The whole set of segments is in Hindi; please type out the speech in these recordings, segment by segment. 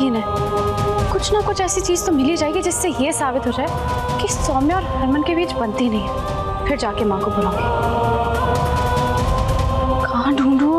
दिन है, कुछ ना कुछ ऐसी चीज तो मिल ही जाएगी जिससे ये साबित हो जाए कि सौम्या और हरमन के बीच बनती नहीं है। फिर जाके माँ को बुलाऊंगी। कहाँ ढूंढूं?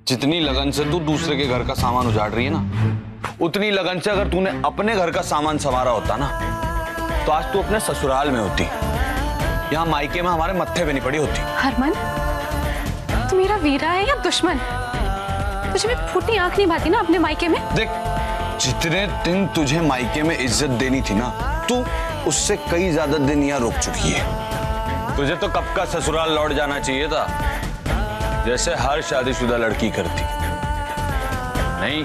जितनी लगन से तू दूसरे के घर का सामान उजाड़ रही है ना, उतनी लगन से अगर तूने अपने घर का सामान संवारा होता ना, तो आज तू अपने ससुराल में होती, यहाँ मायके में हमारे मत्थे पे नहीं पड़ी होती। हरमन, तू मेरा वीरा है या दुश्मन? तुझे भी फूटी आंख नहीं भाती ना अपने मायके में? देख, जितने दिन तुझे मायके में इज्जत देनी थी ना, तू उससे कई ज्यादा दिन यहाँ रुक चुकी है। तुझे तो कब का ससुराल लौट जाना चाहिए था, जैसे हर शादीशुदा लड़की करती। नहीं,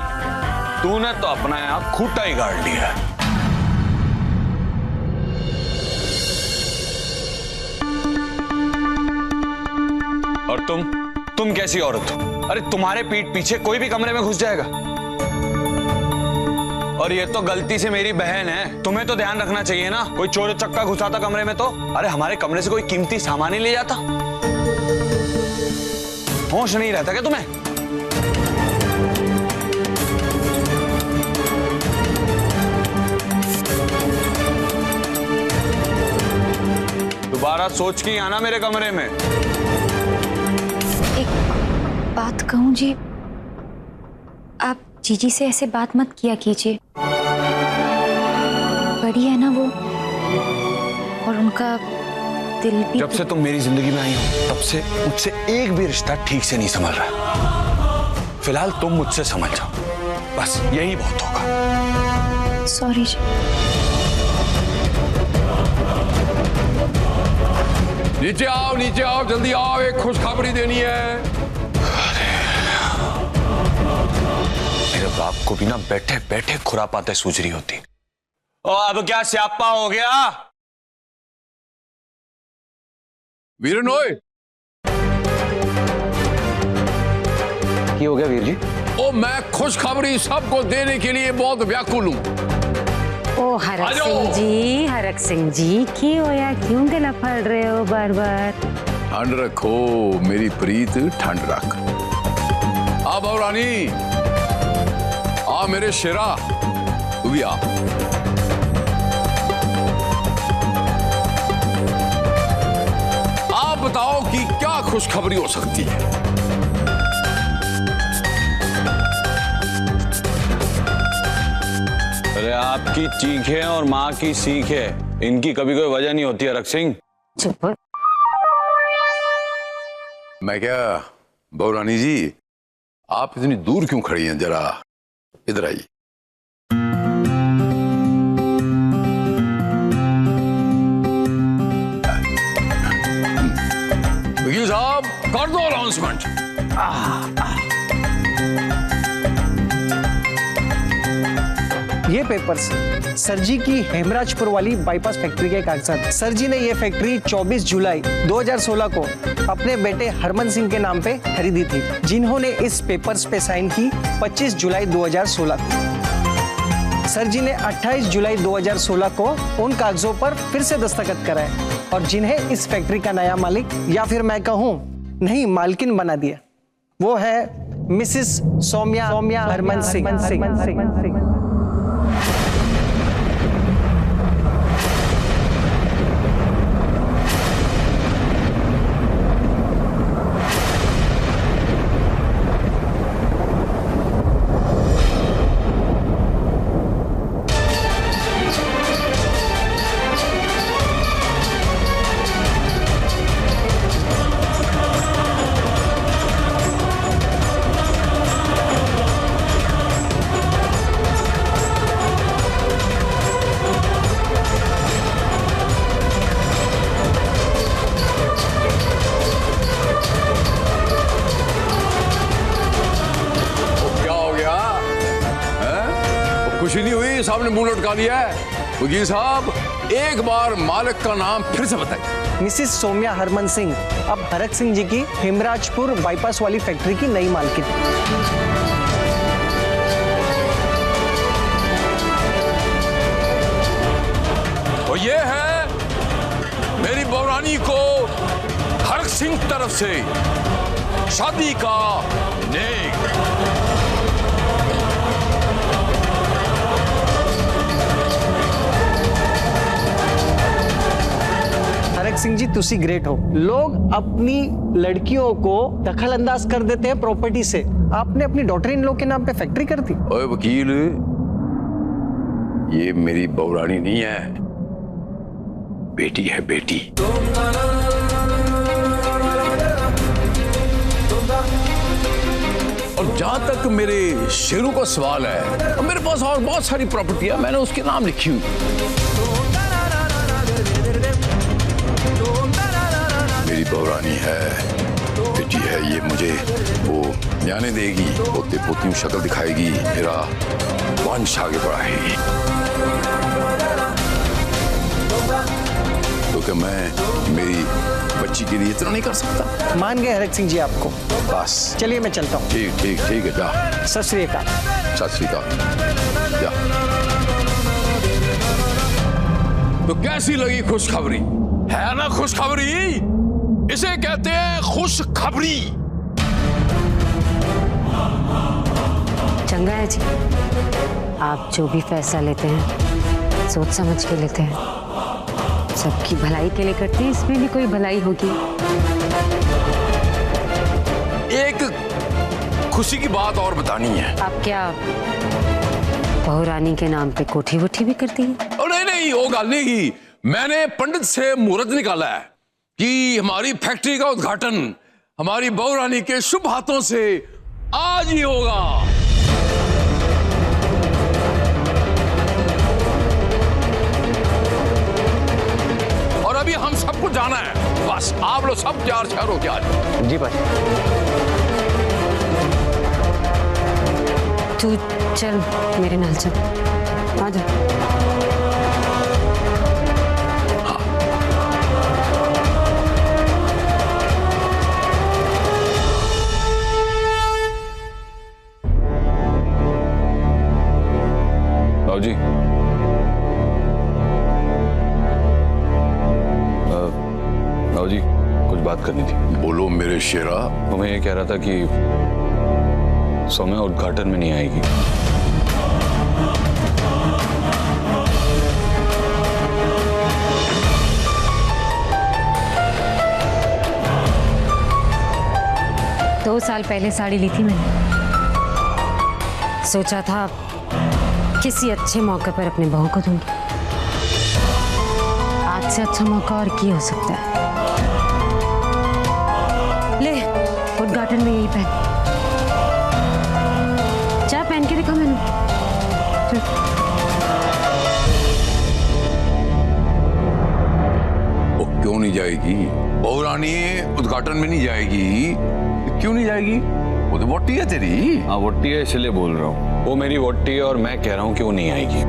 तूने तो अपना यहाँ खूंटा ही गाड़ लिया है। और तुम कैसी औरत हो? अरे तुम्हारे पीठ पीछे कोई भी कमरे में घुस जाएगा। और ये तो गलती से मेरी बहन है, तुम्हें तो ध्यान रखना चाहिए ना। कोई चोर चक्का घुसाता कमरे में तो, अरे हमारे कमरे से कोई कीमती सामान ही ले जाता। होश नहीं रहता क्या तुम्हें? दोबारा सोच के आना मेरे कमरे में। एक बात कहूं जी, आप जीजी से ऐसे बात मत किया कीजिए। बड़ी है ना वो, और उनका दिल भी। जब से तुम मेरी जिंदगी में आई हो, तब से मुझसे एक भी रिश्ता ठीक से नहीं संभल रहा। फिलहाल तुम मुझसे समझ जाओ, बस यही बहुत होगा। सॉरी जी। नीचे आओ, जल्दी आओ, एक खुशखबरी देनी है। मेरे बाप को भी ना बैठे बैठे खुरापाते सूझ रही होती। ओ अब क्या स्यापा हो गया? वीरन ओए, क्या हो गया वीर जी? ओ मैं खुशखबरी सबको देने के लिए बहुत व्याकुल हूँ। ओ हरक सिंह जी की होया, क्यों गला फड़ रहे हो बार बार? ठंड रखो मेरी प्रीत, ठंड रख। आ बहुरानी, आ मेरे शेरा, तू भी आ। आप बताओ कि क्या खुशखबरी हो सकती है? अरे आपकी चीखें और माँ की सीखें, इनकी कभी कोई वजह नहीं होती हरक सिंह। चुप। मैं क्या बहुरानी जी, आप इतनी दूर क्यों खड़ी हैं? जरा इधर आइए। वकील साहब, कर दो अनाउंसमेंट। ये पेपर्स सर जी की हेमराजपुर वाली बाईपास फैक्ट्री के कागजात। सर जी ने ये फैक्ट्री 24 जुलाई 2016 को अपने बेटे हरमन सिंह के नाम पे खरीदी थी, जिन्होंने इस पेपर्स पे साइन की 25 जुलाई 2016 को। सर जी ने 28 जुलाई 2016 को उन कागजों पर फिर से दस्तखत कराए और जिन्हें इस फैक्ट्री का नया मालिक, या फिर मैं कहूँ नहीं मालकिन बना दिया, वो है मिसिस सौम्या हरमन सिंह। खुशी नहीं हुई? सामने मुंह लटका दिया है। वकील साहब, एक बार मालिक का नाम फिर से बताइए। मिसिस सौम्या हरमन सिंह अब हरक सिंह जी की हेमराजपुर बाईपास वाली फैक्ट्री की नई मालकिन। और ये है मेरी बहुरानी को हरक सिंह तरफ से शादी का नेक। हरक सिंह जी तुसी ग्रेट हो। लोग अपनी लड़कियों को दखल अंदाज कर देते हैं प्रॉपर्टी से, आपने अपनी डॉटर इन लॉ के नाम पे फैक्ट्री कर दी। ओए वकील, ये मेरी बहुरानी नहीं है, बेटी है बेटी। और जहां तक मेरे शेरू का सवाल है, मेरे पास और बहुत सारी प्रॉपर्टी है, मैंने उसके नाम लिखी हुई। मेरी बहुरानी है, बेटी है, ये मुझे वो न्याने देगी, पोते पोतियों शक्ल दिखाएगी, मेरा वंश आगे बढ़ाएगी। तो क्या मैं मेरी बच्ची के लिए इतना नहीं कर सकता? मान गए हरक सिंह जी आपको। बस चलिए मैं चलता हूँ। ठीक ठीक ठीक है, जा। सत श्री अकाल। सत श्री अकाल, जा। तो कैसी लगी खुशखबरी? है ना खुशखबरी? इसे कहते हैं खुशखबरी। चंगा है जी, आप जो भी फैसला लेते हैं सोच समझ के लेते हैं, सबकी भलाई के लिए करते हैं, इसमें भी कोई भलाई होगी। एक खुशी की बात और बतानी है। आप क्या बहुरानी के नाम पे कोठी वोठी भी करती है? ओ नहीं नहीं, वो गल नहीं की। मैंने पंडित से मुहूर्त निकाला है कि हमारी फैक्ट्री का उद्घाटन हमारी बहुरानी के शुभ हाथों से आज ही होगा। और अभी हम सबको जाना है, बस आप लोग सब तैयार शहर हो के आ जाओ। जी भाई। तू चल मेरे नाल चल, आ जा। जी जी कुछ बात करनी थी। बोलो मेरे शेरा। तो मैं ये कह रहा था कि सौम्या उद्घाटन में नहीं आएगी। दो साल पहले साड़ी ली थी मैंने, सोचा था किसी अच्छे मौके पर अपने बहू को दूंगी। आज से अच्छा मौका और क्या हो सकता है? ले, उद्घाटन में यही पहन, जा पहन के दिखा मैंने। वो क्यों नहीं जाएगी? बहुरानी उद्घाटन में नहीं जाएगी? क्यों नहीं जाएगी? वो तो वोटी है तेरी। हाँ वोटी है, इसलिए बोल रहा हूँ। वो मेरी वोटी है और मैं कह रहा हूँ कि वो नहीं आएगी।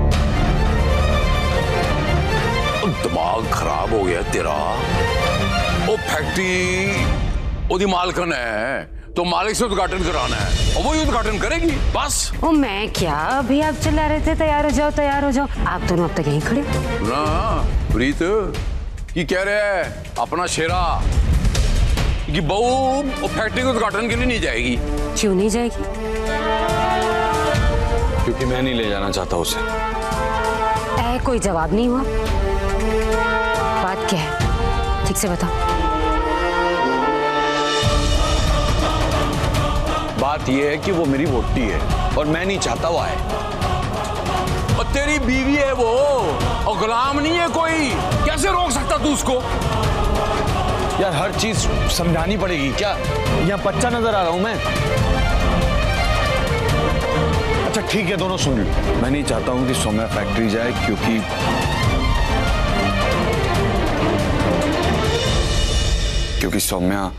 तो दिमाग खराब हो गया तेरा। वो फैक्ट्री ओदी मालकन है, तो मालिक से उद्घाटन कराना है और वही उद्घाटन करेगी, बस। ओ मैं क्या, अभी आप चिल्ला रहे थे तैयार हो जाओ तैयार हो जाओ, आप दोनों अब तक यहीं खड़े। ना प्रीत की कह रहे है अपना शेरा कि बहू फैक्ट्री के उद्घाटन के लिए नहीं जाएगी। क्यों नहीं जाएगी? क्योंकि मैं नहीं ले जाना चाहता उसे। कोई जवाब नहीं हुआ। बात क्या है, ठीक से बता। बात यह है कि वो मेरी वोटी है और मैं नहीं चाहता वो आए। और तेरी बीवी है वो, और गुलाम नहीं है कोई, कैसे रोक सकता तू उसको? यार हर चीज समझानी पड़ेगी क्या? यहाँ बच्चा नजर आ रहा हूं मैं। अच्छा ठीक है, दोनों सुन लो। मैं नहीं चाहता हूं कि सौम्या फैक्ट्री जाए, क्योंकि सौम्या